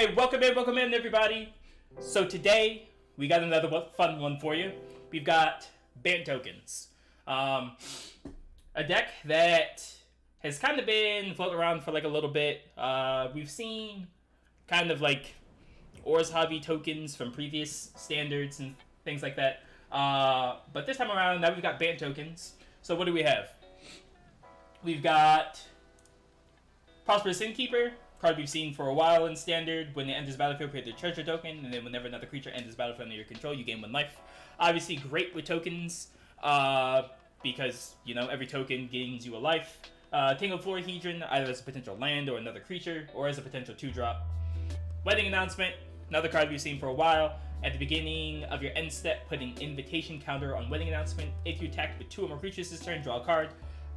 Alright, welcome in everybody. So today, we got another fun one for you. We've got Bant tokens. A deck that has kind of been floating around for like a little bit. We've seen kind of like Hobby tokens from previous standards and things like that. But this time around, now we've got Bant tokens. So what do we have? We've got Prosperous Innkeeper, card we've seen for a while in Standard. When it enters battlefield, create a treasure token, and then whenever another creature enters battlefield under your control, you gain 1 life. Obviously great with tokens, because, you know, every token gains you a life. Tangled Florahedron, either as a potential land or another creature, or as a potential 2-drop. Wedding Announcement, another card we've seen for a while. At the beginning of your end step, put an invitation counter on Wedding Announcement. If you attack with 2 or more creatures this turn, draw a card.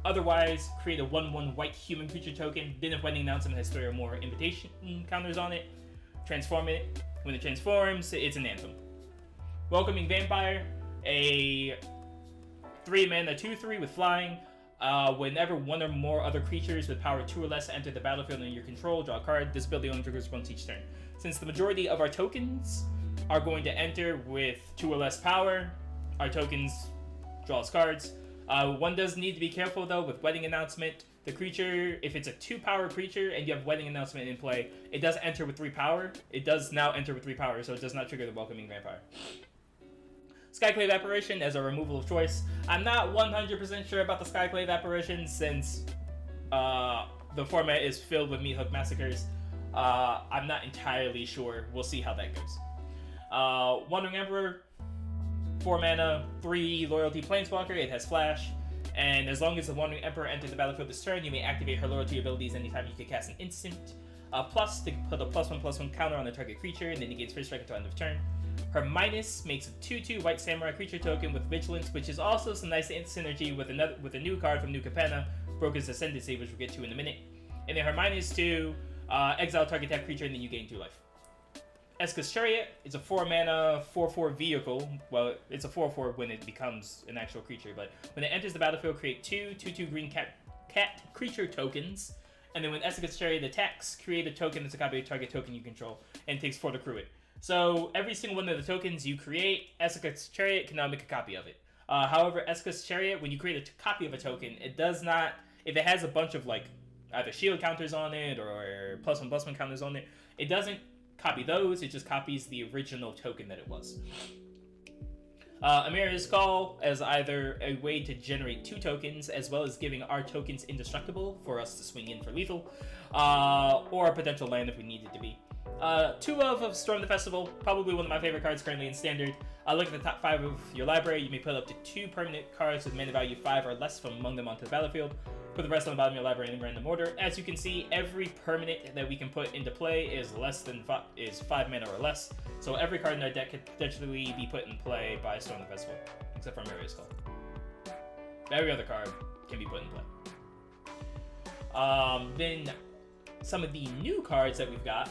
Otherwise, create a 1/1 white human creature token. Then if Wedding Announcement has 3 or more invitation counters on it, transform it. When it transforms, it's an anthem. Welcoming Vampire, a 3-mana 2/3 with flying. Whenever 1 or more other creatures with power 2 or less enter the battlefield under your control, draw a card. This ability only triggers once each turn. Since the majority of our tokens are going to enter with 2 or less power, our tokens draws cards. One does need to be careful though with Wedding Announcement. The creature, if it's a 2-power creature and you have Wedding Announcement in play, it does enter with 3 power. It does now enter with 3 power, so it does not trigger the Welcoming Vampire. Skyclave Apparition as a removal of choice. I'm not 100% sure about the Skyclave Apparition since the format is filled with meat hook massacres. I'm not entirely sure. We'll see how that goes. Wandering Emperor, 4 mana, 3 loyalty planeswalker, it has flash, and as long as the Wandering Emperor enters the battlefield this turn, you may activate her loyalty abilities anytime you can cast an instant. Plus, to put a +1/+1 counter on the target creature, and then negates first strike until end of turn. Her minus makes a 2/2 white samurai creature token with vigilance, which is also some nice synergy with a new card from New Capenna, Brokers Ascendancy, which we'll get to in a minute. And then her minus 2, exile target tap creature, and then you gain 2 life. Esika's Chariot is a 4-mana 4/4 vehicle. Well, it's a 4/4 when it becomes an actual creature, but when it enters the battlefield, create 2 2/2 green cat creature tokens, and then when Esika's Chariot attacks, create a token that's a copy of target token you control, and it takes 4 to crew it. So every single one of the tokens you create, Esika's Chariot can now make a copy of it. However, Esika's Chariot, when you create a copy of a token, it does not, if it has a bunch of like either shield counters on it or +1/+1 counters on it, it doesn't copy those, it just copies the original token that it was. Emeria's Call as either a way to generate 2 tokens, as well as giving our tokens indestructible for us to swing in for lethal, or a potential land if we need it to be. 2 of Storm the Festival, probably one of my favorite cards currently in Standard. Look at the top 5 of your library. You may put up to 2 permanent cards with mana value 5 or less from among them onto the battlefield. Put the rest on the bottom of your library in random order. As you can see, every permanent that we can put into play is 5 mana or less. So every card in our deck could potentially be put in play by Storm the Festival, except for Emeria's Call. Every other card can be put in play. Then some of the new cards that we've got.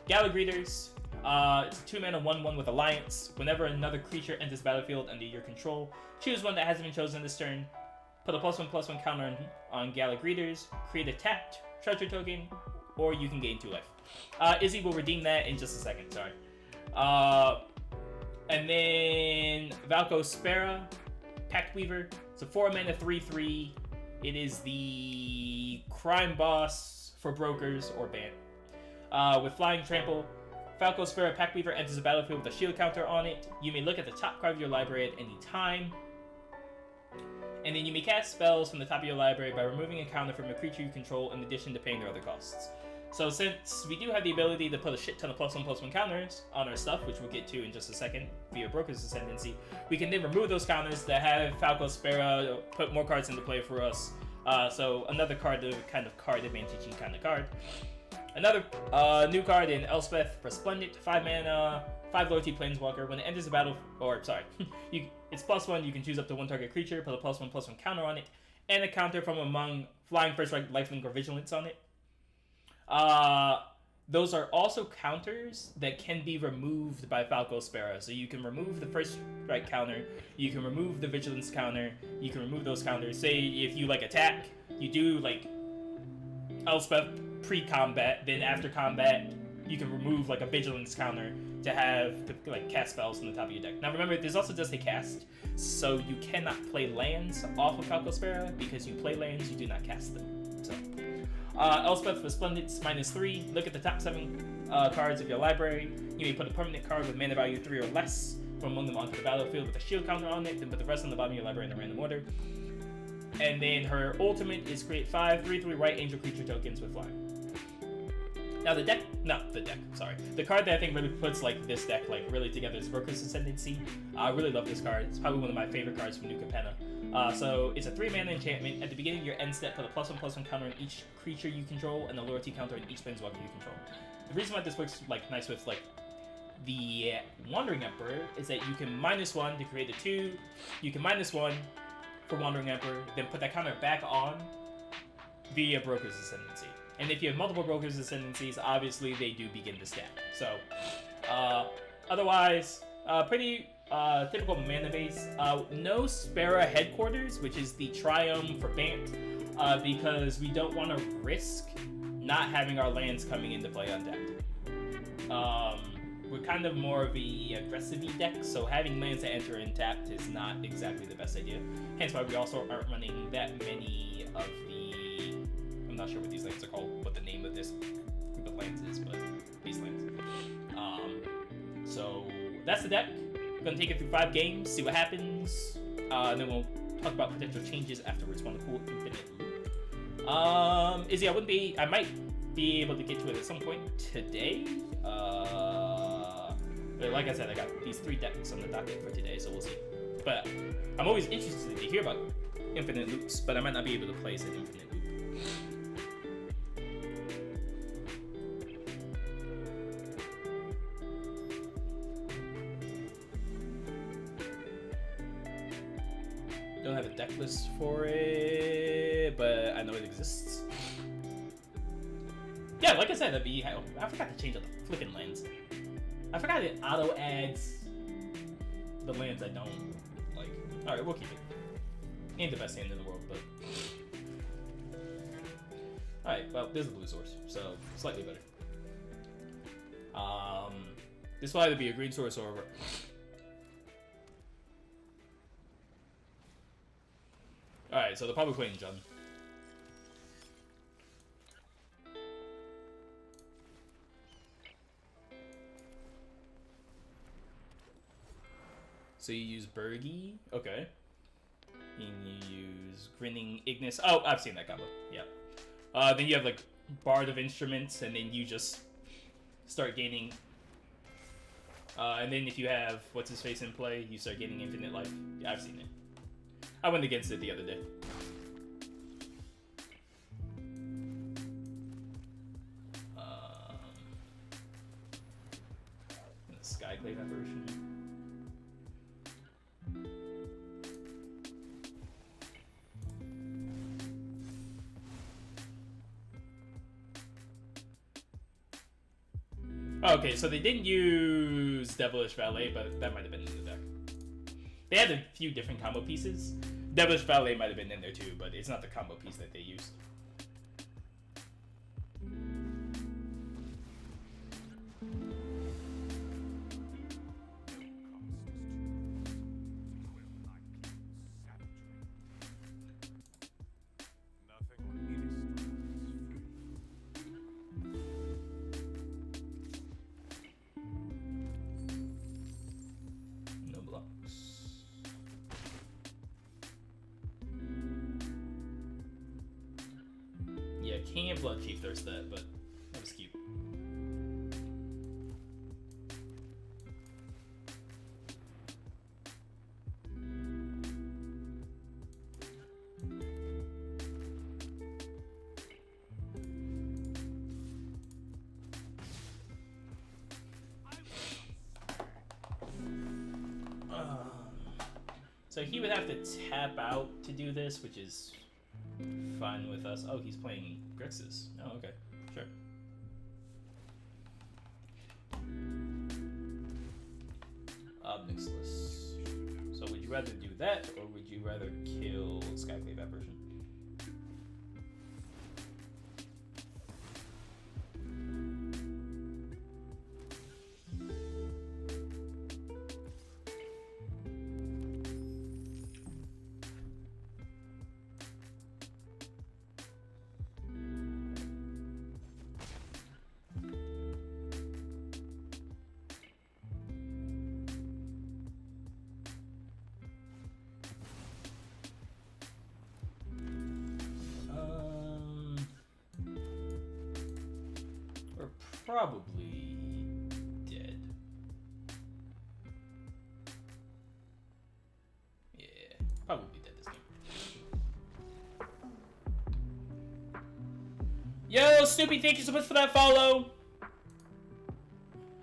Gala Greeters. It's a 2-mana 1/1 with Alliance. Whenever another creature enters the battlefield under your control, choose one that hasn't been chosen this turn. Put a +1/+1 counter on Gala Greeters. Create a tapped treasure token, or you can gain 2 life. Izzy will redeem that in just a second. Sorry. And then Falco Spara, Pactweaver. It's a 4-mana 3/3. It is the crime boss for Brokers or Bant. With Flying Trample, Falco Spara Pactweaver enters the battlefield with a shield counter on it. You may look at the top card of your library at any time. And then you may cast spells from the top of your library by removing a counter from a creature you control in addition to paying their other costs. So since we do have the ability to put a shit ton of +1/+1 counters on our stuff, which we'll get to in just a second via Brokers Ascendancy, we can then remove those counters to have Falco Spara put more cards into play for us. So another card to kind of card advantage kind of card. Another new card in Elspeth Resplendent, 5 mana, 5 loyalty planeswalker. When it enters the battle, it's +1. You can choose up to 1 target creature, put a +1/+1 counter on it, and a counter from among flying, first strike, lifelink, or vigilance on it. Those are also counters that can be removed by Falco Spara. So you can remove the first strike counter, you can remove the vigilance counter, you can remove those counters. Say if you attack, you do Elspeth pre-combat, then after combat you can remove like a vigilance counter to have to like cast spells on the top of your deck. Now remember, this also does say cast, so you cannot play lands off of Falco Spara because you play lands, you do not cast them. So, Elspeth Resplendent -3. Look at the top 7 cards of your library. You may put a permanent card with mana value 3 or less from among them onto the battlefield with a shield counter on it, then put the rest on the bottom of your library in a random order. And then her ultimate is create 5 3/3 white angel creature tokens with flying. Now the card that I think really puts like this deck like really together is Brokers Ascendancy. I really love this card. It's probably one of my favorite cards from New Capenna. So it's a 3-mana enchantment. At the beginning of your end step, put a +1/+1 counter on each creature you control and a loyalty counter on each planeswalker you control. The reason why this works like nice with like the Wandering Emperor is that you can -1 to create a 2. You can -1 for Wandering Emperor, then put that counter back on via Brokers Ascendancy. And if you have multiple Brokers Ascendancies, obviously they do begin to stack. So, otherwise, pretty typical mana base. No Spara Headquarters, which is the Triumph for Bant, because we don't want to risk not having our lands coming into play untapped. We're kind of more of a aggressive deck, so having lands that enter in tapped is not exactly the best idea. Hence why we also aren't running that many of the... I'm not sure what these lands are called, what the name of this group of lands is, but these lands. So that's the deck. We're going to take it through 5 games, see what happens, and then we'll talk about potential changes afterwards. Want a cool infinite loop. Izzy, I might be able to get to it at some point today. But like I said, I got these 3 decks on the docket for today, so we'll see. But I'm always interested to hear about infinite loops, but I might not be able to play as an infinite loop. Don't have a deck list for it, but I know it exists. Yeah, like I said, I forgot to change all the flipping lands. I forgot it auto adds the lands I don't like. Alright, we'll keep it. Ain't the best hand in the world, but... Alright, well, there's a blue source, so slightly better. This will either be a green source or... Alright, so they're probably playing Jun. So you use Bergie, okay. And you use Grinning Ignis. Oh, I've seen that combo, yeah. Then you have like Bard of Instruments, and then you just start gaining. And then if you have What's-His-Face in play, you start gaining infinite life. Yeah, I've seen it. I went against it the other day. The Skyclave Apparition. Okay, so they didn't use Devilish Valet, but that might have been in the deck. They had a few different combo pieces. Devilish Valet might have been in there too, but it's not the combo piece that they used. Can't Blood Chief Thirst that, but that was cute. So he would have to tap out to do this, which is fine with us. Oh, he's playing Grixis. Oh, okay. Sure. Obnixless. So would you rather do that, or would you rather kill Skyclave Apparition? probably dead. Yeah, probably dead this game. Yo, Snoopy, thank you so much for that follow.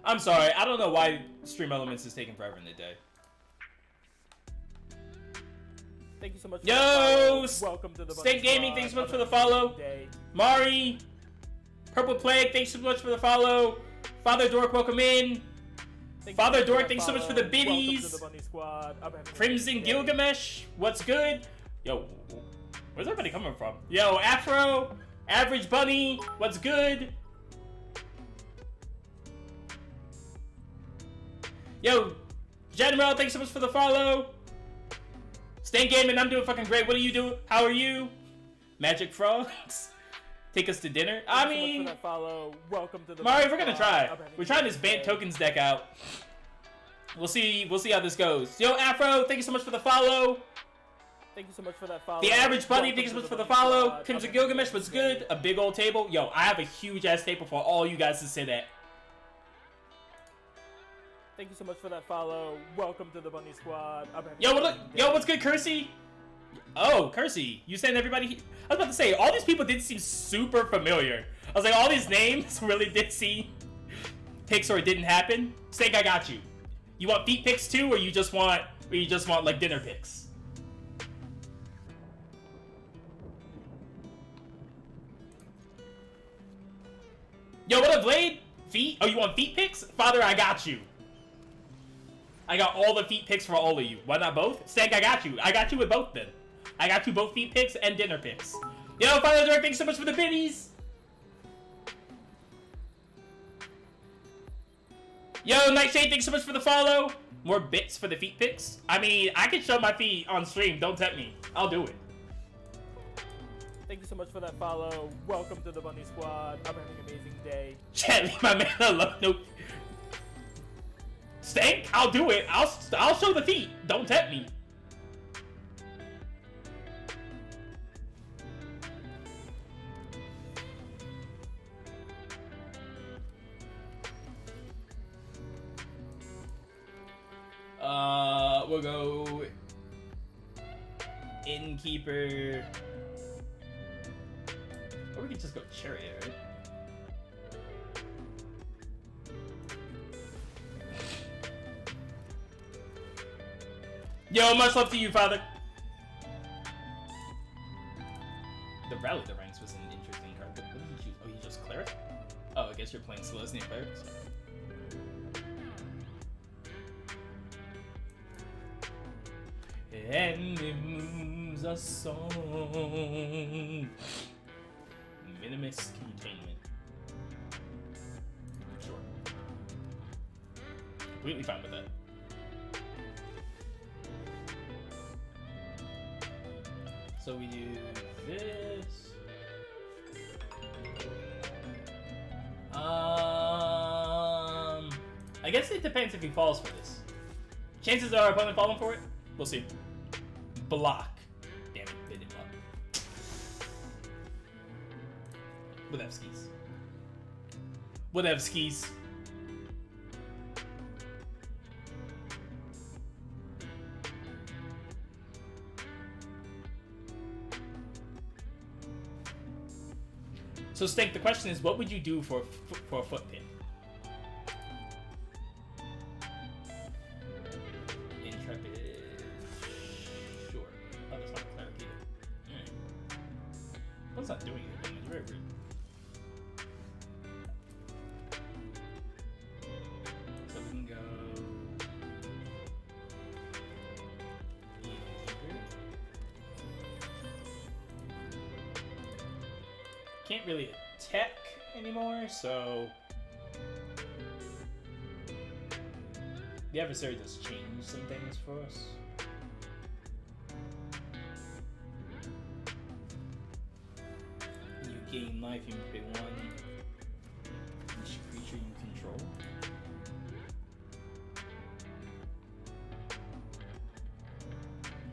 I'm sorry, I don't know why Stream Elements is taking forever in the day. Thank you so much. Yo, welcome to the State Gaming, thanks so much for the follow. Mari, Purple Plague, thanks so much for the follow. Father Dork, welcome in. Father Dork, thanks so much for the biddies. Crimson Gilgamesh, what's good? Yo, where's everybody coming from? Yo, Afro, Average Bunny, what's good? Yo, General, thanks so much for the follow. Stay gaming, I'm doing fucking great. What are you doing? How are you? Magic Frogs, take us to dinner. I mean, welcome to the Mario, we're gonna try. We're trying this Bant Tokens deck out. We'll see how this goes. Yo, Afro, thank you so much for the follow. Thank you so much for that follow. The Average Bunny, thank you so much for the follow. Crimson Gilgamesh, what's good? A big old table. Yo, I have a huge ass table for all you guys to sit at. Thank you so much for that follow. Welcome to the Bunny Squad. Yo, what's good, Kersey? Oh, Kersey, you sent everybody. I was about to say, all these people did seem super familiar. I was like, all these names really did seem picks or it didn't happen. Snake, I got you. You want feet picks too, or you just want like dinner picks? Yo, what up, Blade? Feet? Oh, you want feet picks? Father, I got you. I got all the feet picks for all of you. Why not both? Stank, I got you. I got you with both then. I got you both feet picks and dinner picks. Yo, Father Direct, thanks so much for the biddies. Yo, Nightshade, thanks so much for the follow. More bits for the feet picks. I mean, I can show my feet on stream. Don't tempt me. I'll do it. Thank you so much for that follow. Welcome to the Bunny Squad. I'm having an amazing day. Chat, leave my man alone. No. Stank, I'll do it. I'll show the feet. Don't tempt me. We'll go Innkeeper. Or we could just go Chariot, right? Yo, much love to you, Father. The Rally the Ranks was an interesting card. What did you choose? Oh, you chose Cleric? Oh, I guess you're playing Celestia Cleric. Sorry. And it moves a song. Minimus Containment. Sure. Completely fine with that. So we do this. I guess it depends if he falls for this. Chances are our opponent falling for it. We'll see. Block. Damn it, they didn't block. Whatever skis. Whatever skis. So, Stank, the question is, what would you do for a foot pin? Intrepid. Sure. Oh, that's not Cleric either. Alright. What's not doing anything? It's very weird. So we can go. Can't really attack anymore, so the adversary does change some things for us. You gain life, you pay 1 each creature you control.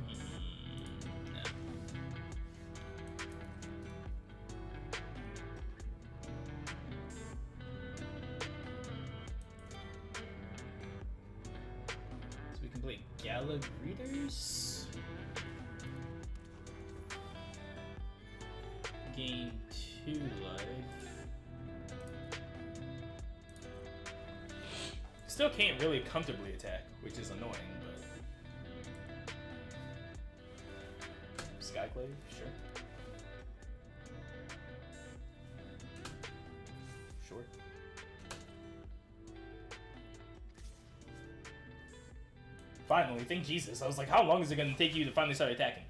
No. Gala Greeters. Gain 2 life. Still can't really comfortably attack, which is annoying, but... Skyclave, sure. Sure. Finally, thank Jesus. I was like, how long is it going to take you to finally start attacking?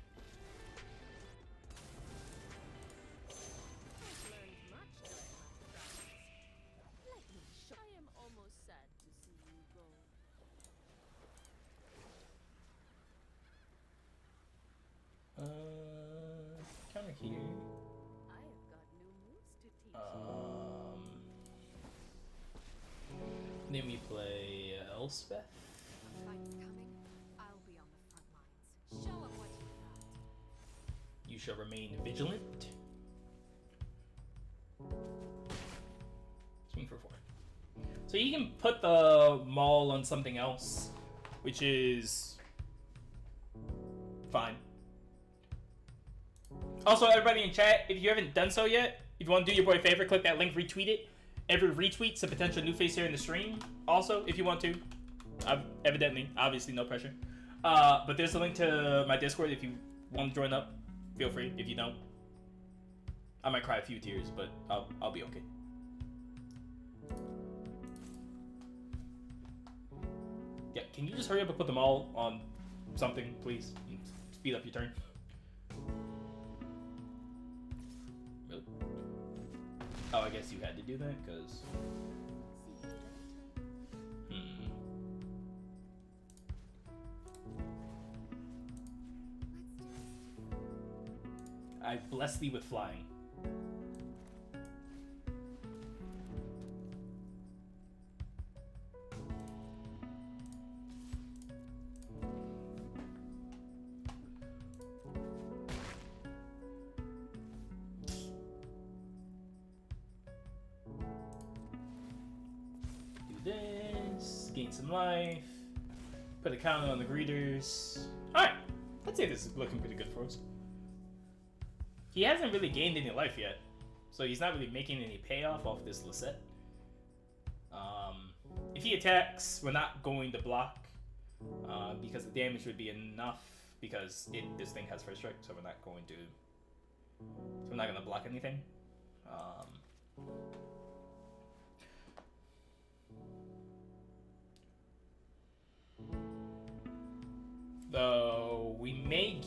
Counter here. I have got new moves to teach. Then we play Elspeth. Fight's coming. I'll be on the front lines. Show 'em what you got. You shall remain vigilant. Swing for 4. So you can put the maul on something else, which is fine. Also, everybody in chat, if you haven't done so yet, if you want to do your boy a favor, click that link, retweet it. Every retweet's a potential new face here in the stream. Also, if you want to, evidently, obviously, no pressure. But there's a link to my Discord if you want to join up. Feel free. If you don't, I might cry a few tears, but I'll be okay. Yeah, can you just hurry up and put them all on something, please? Speed up your turn. Really? Oh, I guess you had to do that, because... I bless thee with flying. Gain some life. Put a counter on the greeters. Alright. I'd say this is looking pretty good for us. He hasn't really gained any life yet. So he's not really making any payoff off this Lisette. If he attacks, we're not going to block. Because the damage would be enough. Because this thing has first strike, so we're not going to... So we're not going to block anything. Though we may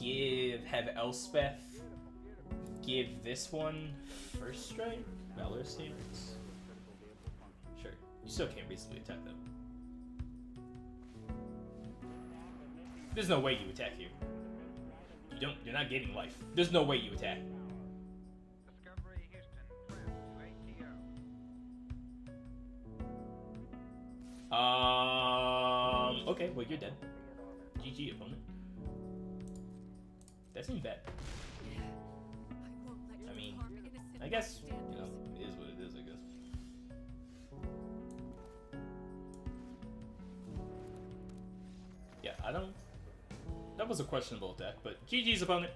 have Elspeth give this one first strike. Valor standards. Sure, you still can't reasonably attack them. There's no way you attack here. You're not getting life. There's no way you attack. Okay, well you're dead. GG, opponent. That seems bad. I mean, I guess, you know, it is what it is, I guess. Yeah, I don't... That was a questionable attack, but GG's, opponent.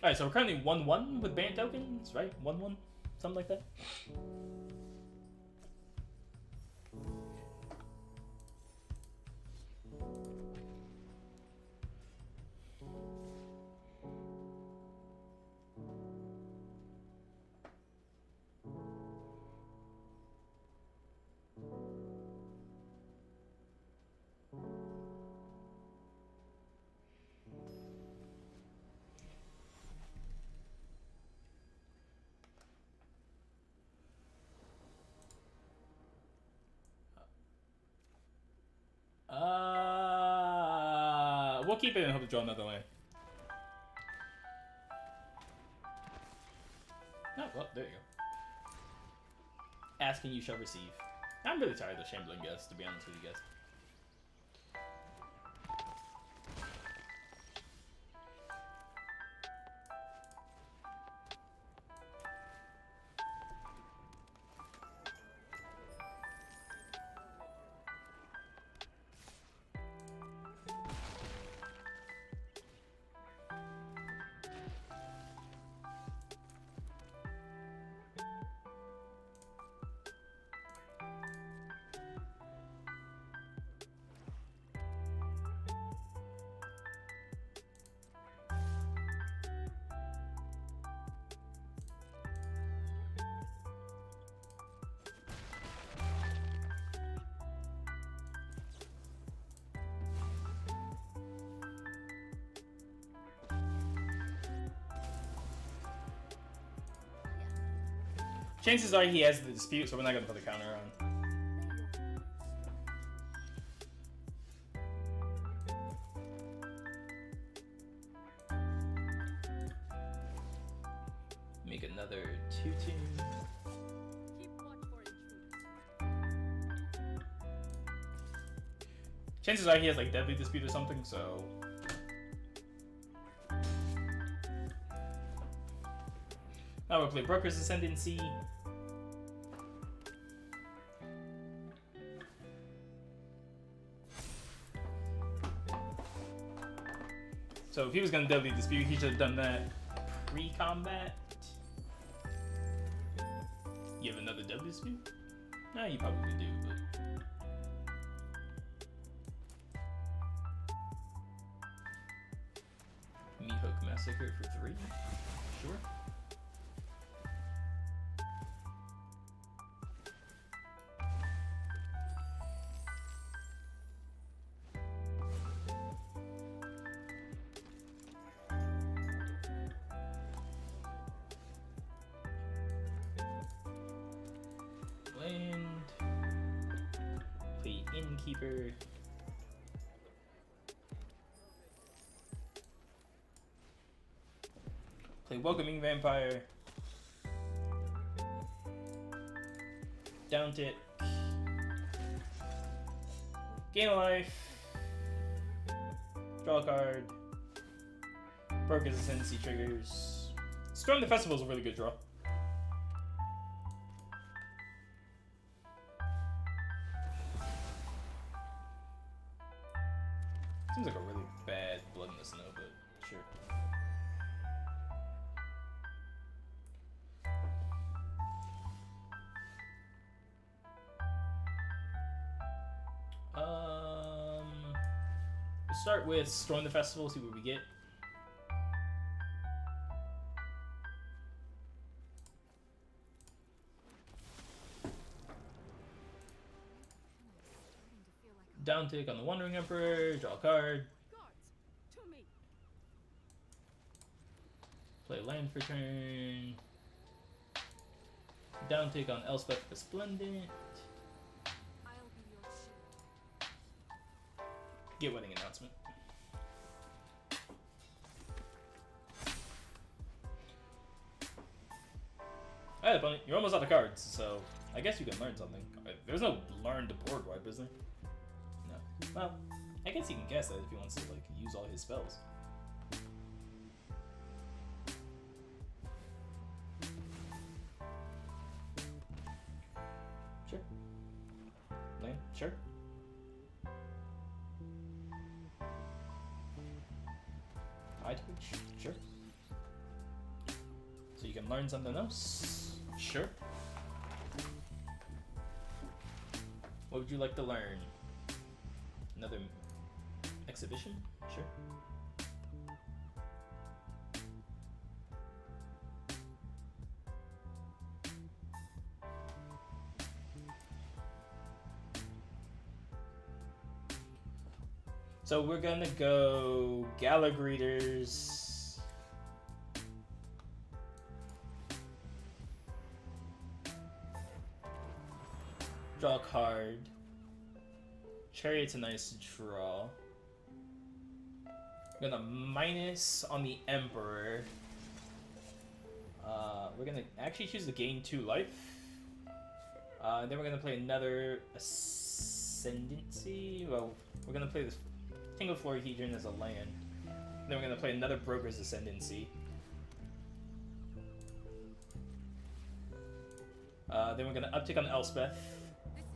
Alright, so we're currently 1-1 with Bant tokens, right? 1-1? Something like that? We'll keep it and hope to draw another land. Oh, well, there you go. Asking you shall receive. I'm really tired of shambling guests, to be honest with you guys. Chances are he has the dispute, so we're not gonna put the counter on. Make another 2/2. Keep watch for intruders. Chances are he has like deadly dispute or something, so. Now we'll play Brokers Ascendancy. So if he was gonna deadly dispute, he should have done that pre-combat. You have another deadly dispute? Nah, you probably do, but. Meat Hook Massacre for 3? Sure. Land. Play Innkeeper. Play Welcoming Vampire. Down tick. Gain a life. Draw a card. Brokers Ascendancy triggers. Storm the Festival is a really good draw. Seems like a really bad Blood in the Snow, but sure. We'll start with Storm the Festival, see what we get. Down tick on the Wandering Emperor, draw a card. Guards, to me. Play land for turn. Down tick on Elspeth Resplendent. I'll be your shield. Get wedding announcement. Alright, opponent, you're almost out of cards, so I guess you can learn something. There's no learn to board wipe, is there? No. Well, I guess he can guess that if he wants to like use all his spells. Sure. Land, sure. I twitch, sure. So you can learn something else? Sure. What would you like to learn? Another exhibition? Sure. So we're gonna go Gala Greeters. Draw a card. Chariot's a nice draw. We're gonna minus on the Emperor. We're gonna actually choose to gain 2 life. Then we're gonna play another Ascendancy. Well, we're gonna play this Tangled Florahedron as a land. Then we're gonna play another Broker's Ascendancy. Then we're gonna uptick on Elspeth. This is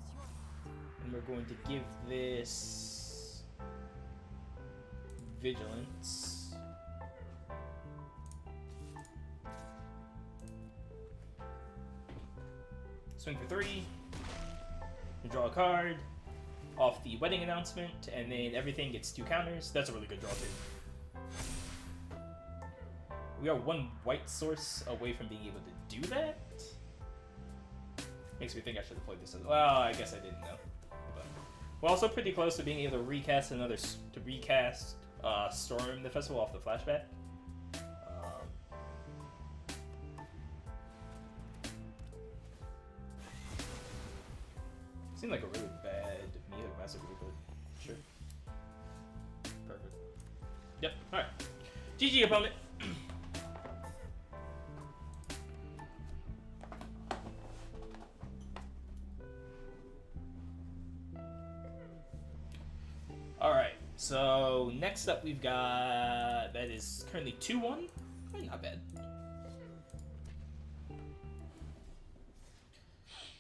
your And we're going to give this Vigilance. Swing for 3. You draw a card off the wedding announcement, and then everything gets 2 counters. That's a really good draw too. We are 1 white source away from being able to do that. Makes me think I should have played this. Well, I guess I didn't know. But we're also pretty close to being able to recast Storm the Festival off the flashback. Seemed like a really bad Meathook Massacre, but sure. Perfect. Yep, alright. GG, opponent! Alright, so next up we've got... That is currently 2-1. Not bad.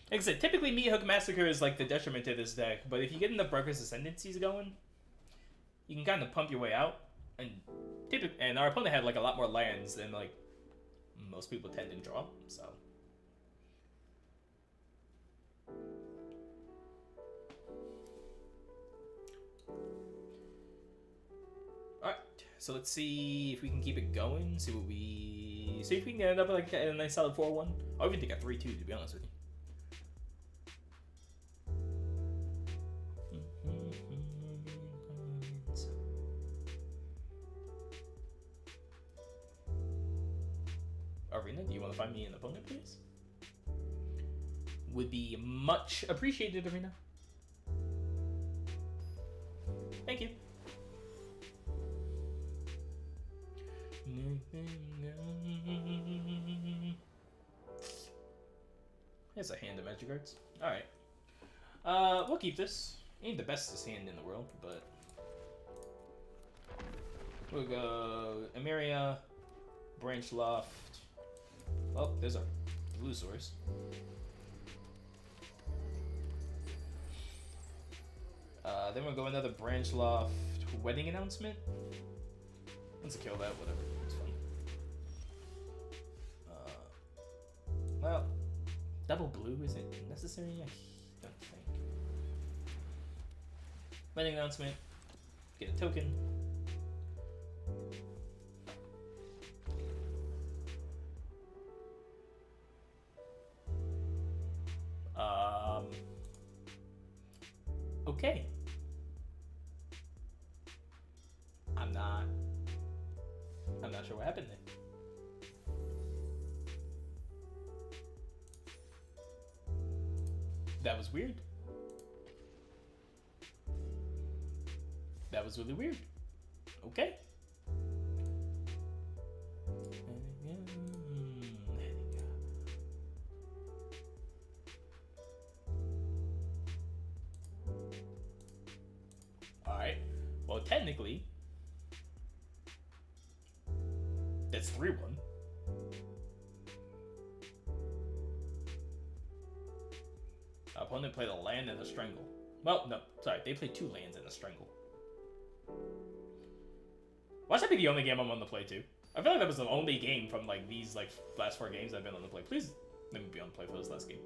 Like I said, typically Meathook Massacre is like the detriment to this deck, but if you get enough Brokers Ascendancies going, you can kind of pump your way out. And our opponent had like a lot more lands than like most people tend to draw, so. Alright, so let's see if we can keep it going, see if we can end up like a nice solid 4-1. I even think a 3-2 to be honest with you. Arena, do you want to find me an opponent, please? Would be much appreciated, Arena. Thank you. Here's a hand of magic cards. Alright. We'll keep this. Ain't the bestest hand in the world, but we'll go Emeria, Branchloft. Oh, there's our blue source. Then we'll go another Branchloft wedding announcement. Let's kill that, whatever. It's fun. Well, double blue isn't necessary, I don't think. Wedding announcement. Get a token. Okay. I'm not sure what happened there. That was weird. That was really weird. Okay. Alright. Well, technically, that's 3-1. Our opponent played a land and a strangle. Well, no, sorry, they played 2 lands and a strangle. Watch that be the only game I'm on the play too. I feel like that was the only game from like these like last 4 games I've been on the play. Please let me be on the play for this last game.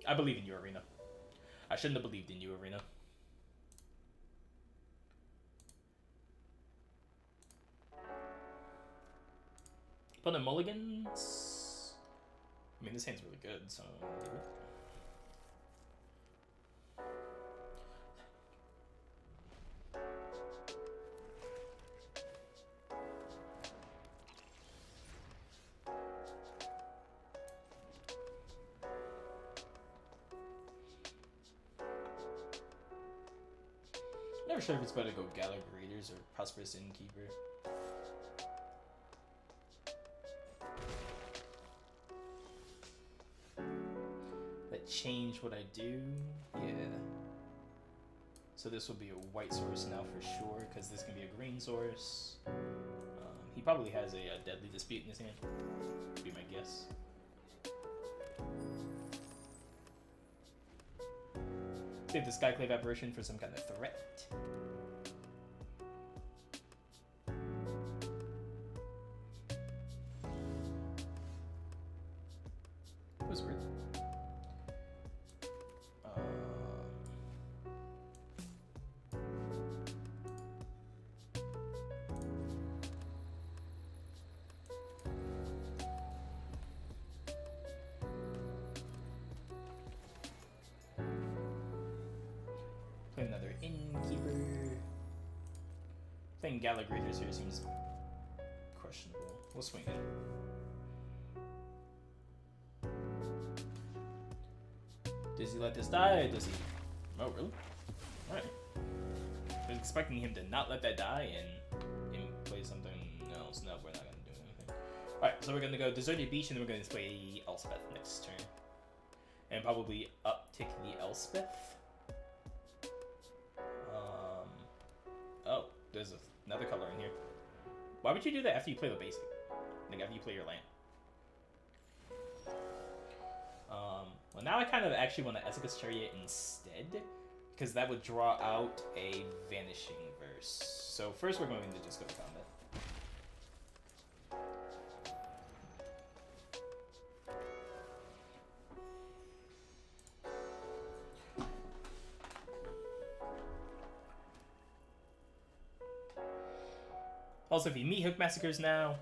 I believe in you, Arena. I shouldn't have believed in you, Arena. Opponent mulligans. I mean, this hand's really good, so I'll do it. Never sure if it's better to go Gala Greeters or Prosperous Innkeeper. That change what I do? Yeah. So this will be a white source now for sure, because this can be a green source. He probably has a Deadly Dispute in his hand, would be my guess. Save the Skyclave Apparition for some kind of threat. That was weird. Another Innkeeper. Playing Gala Greeters here seems questionable. We'll swing it. Does he let this die, or does he... Oh, really? Alright. I was expecting him to not let that die and play something else. No, we're not going to do anything. Alright, so we're going to go Deserted Beach, and then we're going to play Elspeth next turn. And probably uptick the Elspeth. Oh, there's another color in here. Why would you do that after you play the basic? Like, after you play your land? Well, now I kind of actually want to Esika's Chariot instead, because that would draw out a Vanishing Verse. So first we're going to just go to combat. Also, if you meet Hook Massacres now,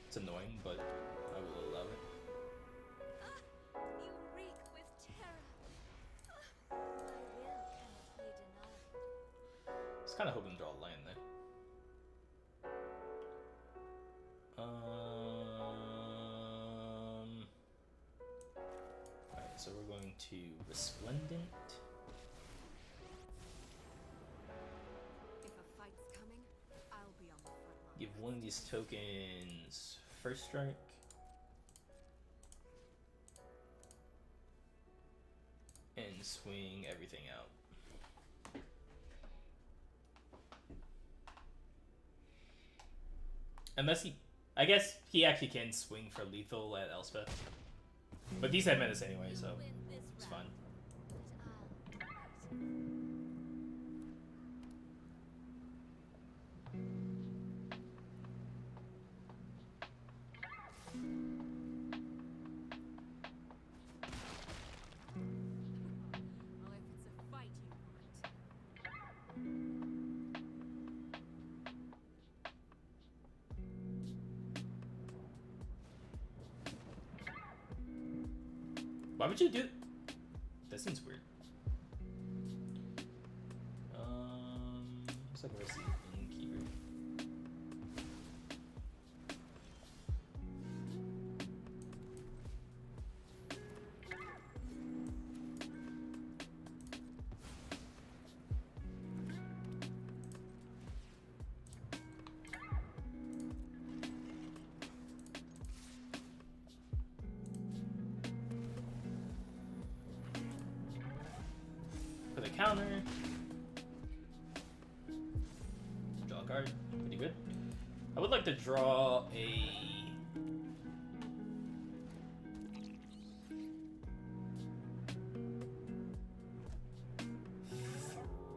it's annoying, but I will allow it. You reek with terror. My will cannot be denied. I was kind of hoping to draw a land there. Alright, so we're going to Resplendent. If a fight's coming, I'll be on the front line. Give one of these tokens First Strike. And swing everything out. Unless he... I guess he actually can swing for lethal at Elspeth. But these have menace anyway, so it's fine. Well, if it's a fight you want. Why would you do... That seems weird. Looks like where's the Innkeeper? For the counter, draw a card, pretty good. I would like to draw a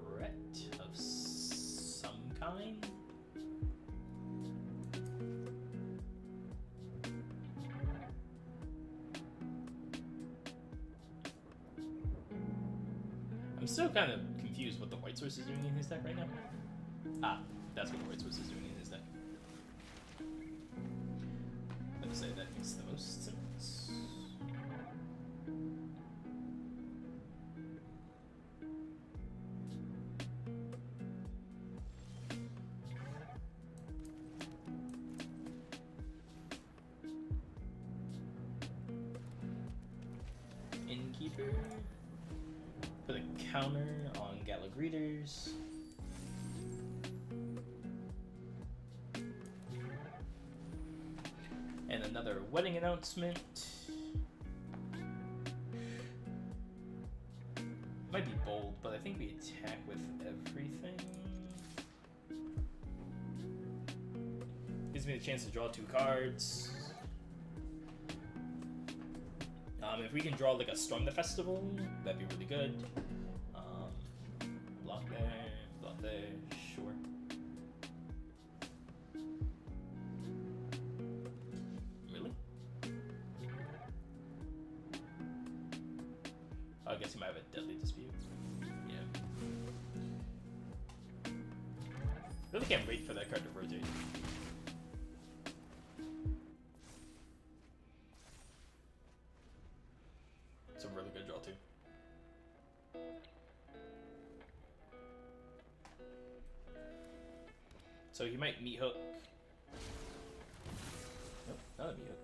threat of some kind. I'm still kind of confused what the white source is doing in his deck right now. Ah, that's what the white source is doing in his deck. I'd say that makes the most sense. Innkeeper. Put a counter on Gala Greeters. And another wedding announcement. Might be bold, but I think we attack with everything. Gives me the chance to draw 2 cards. If we can draw like a Storm the Festival, that'd be really good. Block there, sure. Really? Oh, I guess you might have a Deadly Dispute. Yeah. Really can't wait for that card to rotate. It's a really good draw too. So he might meet Hook. Nope, not a meet Hook.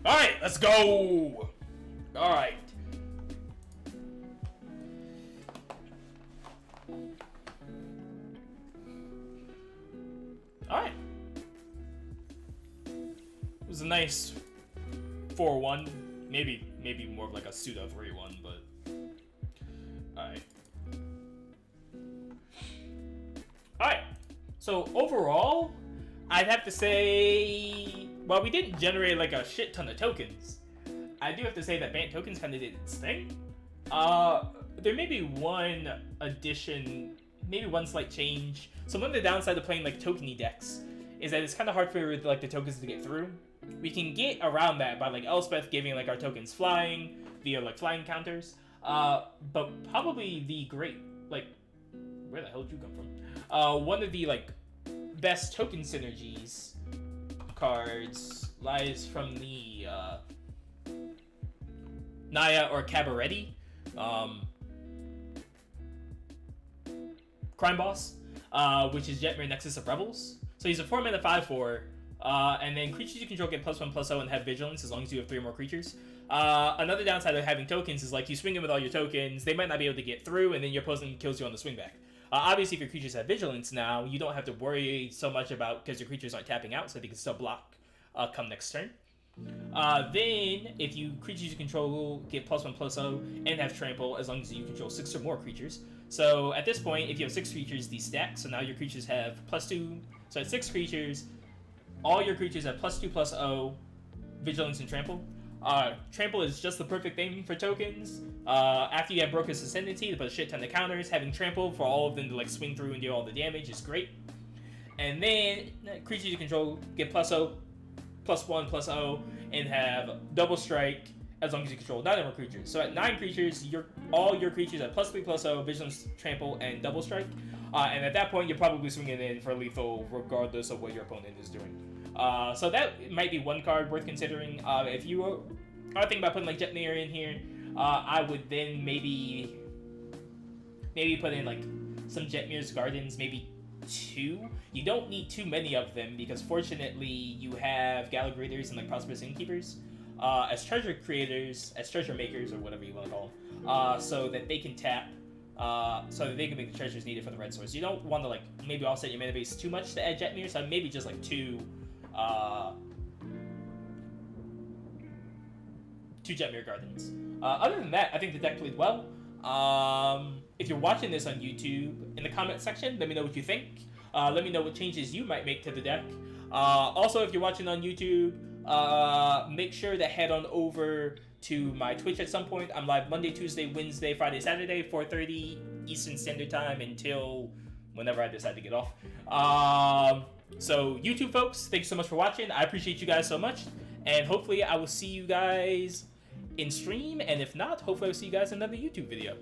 Alright, let's go! Alright. Alright. It was a nice 4-1. Maybe more of like a pseudo 3-1, but alright. Alright. So overall, I'd have to say, well, we didn't generate like a shit ton of tokens. I do have to say that Bant tokens kind of did its thing. There may be one addition, maybe one slight change. So one of the downside of playing like tokeny decks is that it's kind of hard for like the tokens to get through. We can get around that by like Elspeth giving like our tokens flying via like flying counters. But probably the great, like, where the hell did you come from? One of the like best token synergies cards lies from the Naya or Cabaretti Crime Boss, which is Jetmir Nexus of Rebels. So he's a 4-mana 5/4, and then creatures you control get +1/+0 and have vigilance as long as you have 3 or more creatures. Another downside of having tokens is like you swing in with all your tokens, they might not be able to get through, and then your opponent kills you on the swing back. Obviously, if your creatures have vigilance now, you don't have to worry so much about because your creatures aren't tapping out, so they can still block come next turn. Then, if you creatures you control get +1/+0 and have trample as long as you control 6 or more creatures. So at this point, if you have 6 creatures, these stack. So now your creatures have +2. So at 6 creatures, all your creatures have +2/+0, vigilance and trample. Trample is just the perfect thing for tokens. After you have Brokers Ascendancy to put a shit ton of counters, having trample for all of them to like swing through and deal all the damage is great. And then creatures you control get +0, +1/+0, and have double strike as long as you control 9 or more creatures. So at 9 creatures, all your creatures have +3/+0, vigilance, trample, and double strike. And at that point, you're probably swinging in for lethal regardless of what your opponent is doing. So that might be one card worth considering. If you are thinking about putting like Jetmir in here, I would then maybe put in like some Jetmir's Gardens, maybe 2. You don't need too many of them because fortunately you have Gala Greeters and like Prosperous Innkeepers as treasure creators, as treasure makers, or whatever you want to call them, so that they can tap. So that they can make the treasures needed for the red source. You don't want to like maybe offset your mana base too much to add Jetmir, so maybe just like 2 Jetmir Gardens. Other than that, I think the deck played well. If you're watching this on YouTube, in the comment section, let me know what you think. Let me know what changes you might make to the deck. Also, if you're watching on YouTube, make sure to head on over to my Twitch at some point. I'm live Monday, Tuesday, Wednesday, Friday, Saturday, 4:30 Eastern Standard Time until whenever I decide to get off. So YouTube folks, thanks so much for watching. I appreciate you guys so much, and hopefully I will see you guys in stream, and if not, hopefully I'll see you guys in another YouTube video.